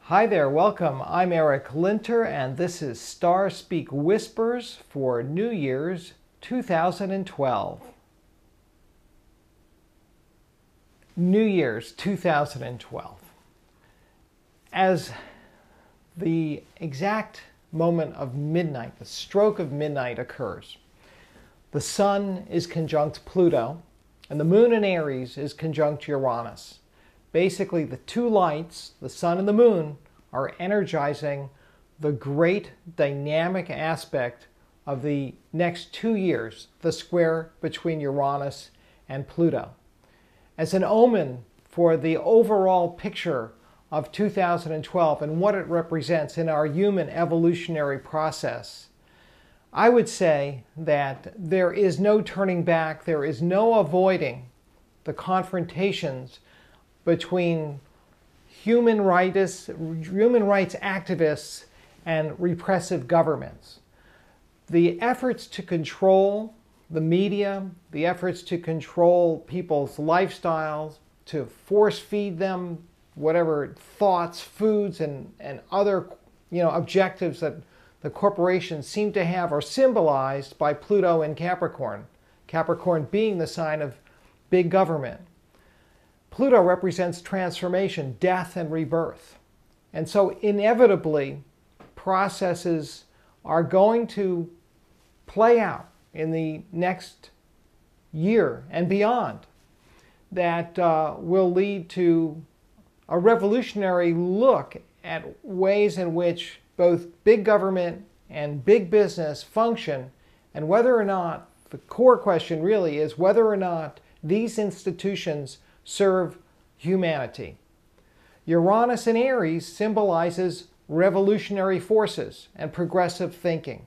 Hi there, welcome. I'm Eric Linter, and this is Star Speak Whispers for New Year's 2012. New Year's 2012. As the exact moment of midnight, the stroke of midnight occurs, the Sun is conjunct Pluto, and the Moon in Aries is conjunct Uranus. Basically, the two lights, the Sun and the Moon, are energizing the great dynamic aspect of the next 2 years, the square between Uranus and Pluto. As an omen for the overall picture of 2012 and what it represents in our human evolutionary process, I would say that there is no turning back, there is no avoiding the confrontations between human rights activists and repressive governments. The efforts to control the media, the efforts to control people's lifestyles, to force feed them whatever thoughts, foods, and other objectives that the corporations seem to have are symbolized by Pluto in Capricorn. Capricorn being the sign of big government. Pluto represents transformation, death, and rebirth. And so inevitably, processes are going to play out in the next year and beyond that will lead to a revolutionary look at ways in which both big government and big business function, and whether or not, the core question really is whether or not these institutions serve humanity. Uranus in Aries symbolizes revolutionary forces and progressive thinking.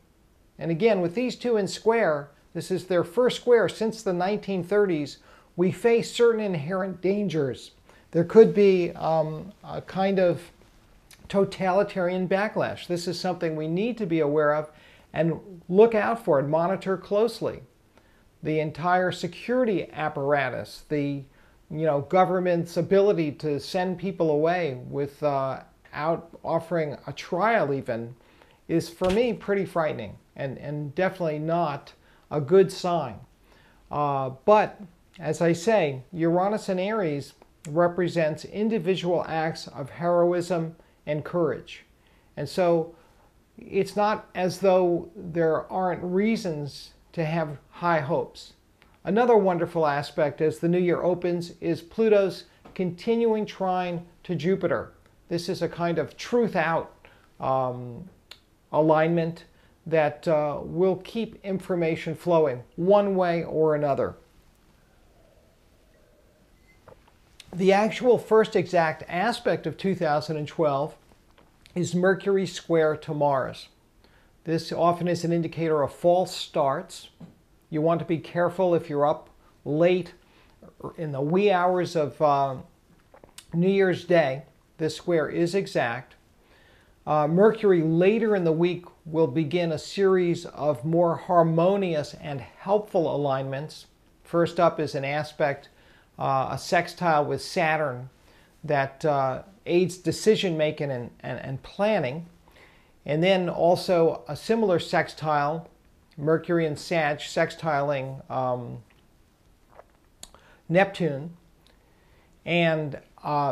And again, with these two in square, this is their first square since the 1930s, we face certain inherent dangers. There could be a kind of totalitarian backlash. This is something we need to be aware of and look out for and monitor closely. The entire security apparatus, the government's ability to send people away without offering a trial even, is for me pretty frightening and definitely not a good sign. But as I say, Uranus in Aries represents individual acts of heroism and courage. And so it's not as though there aren't reasons to have high hopes. Another wonderful aspect as the new year opens is Pluto's continuing trine to Jupiter. This is a kind of truth out alignment that will keep information flowing one way or another. The actual first exact aspect of 2012 is Mercury square to Mars. This often is an indicator of false starts. You want to be careful if you're up late in the wee hours of New Year's Day. This square is exact. Mercury later in the week will begin a series of more harmonious and helpful alignments. First up is an aspect, a sextile with Saturn that aids decision making and planning. And then also a similar sextile, Mercury and Sag sextiling Neptune, and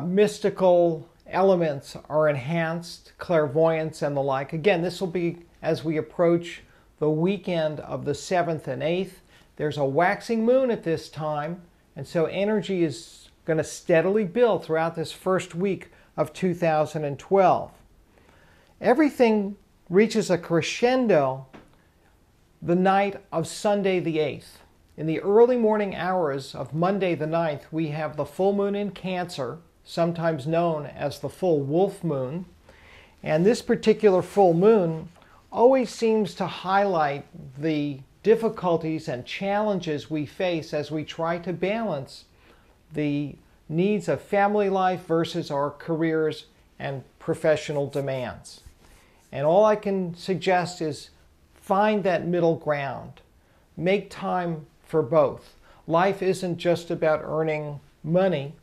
mystical elements are enhanced, clairvoyance and the like. Again, this will be as we approach the weekend of the 7th and 8th. There's a waxing moon at this time, and so energy is going to steadily build throughout this first week of 2012. Everything reaches a crescendo the night of Sunday the 8th. In the early morning hours of Monday the 9th, we have the full moon in Cancer, sometimes known as the full wolf moon. And this particular full moon always seems to highlight the difficulties and challenges we face as we try to balance the needs of family life versus our careers and professional demands. And all I can suggest is find that middle ground. Make time for both. Life isn't just about earning money,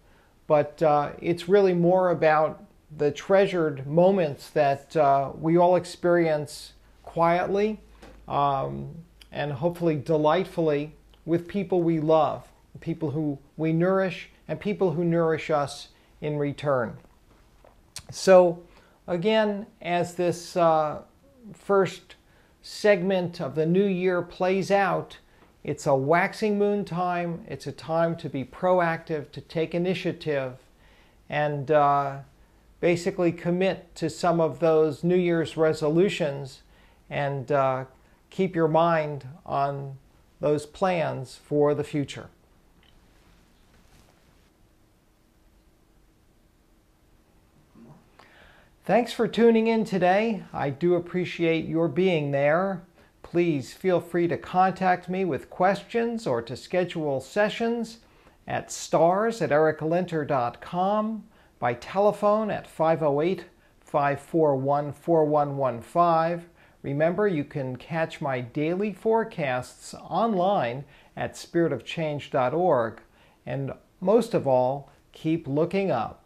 but it's really more about the treasured moments that we all experience quietly and hopefully delightfully with people we love, people who we nourish, and people who nourish us in return. So again, as this first segment of the new year plays out, it's a waxing moon time. It's a time to be proactive, to take initiative, and basically commit to some of those New Year's resolutions and keep your mind on those plans for the future. Thanks for tuning in today. I do appreciate your being there. Please feel free to contact me with questions or to schedule sessions at stars@ericlinter.com, by telephone at 508-541-4115. Remember, you can catch my daily forecasts online at spiritofchange.org. And most of all, keep looking up.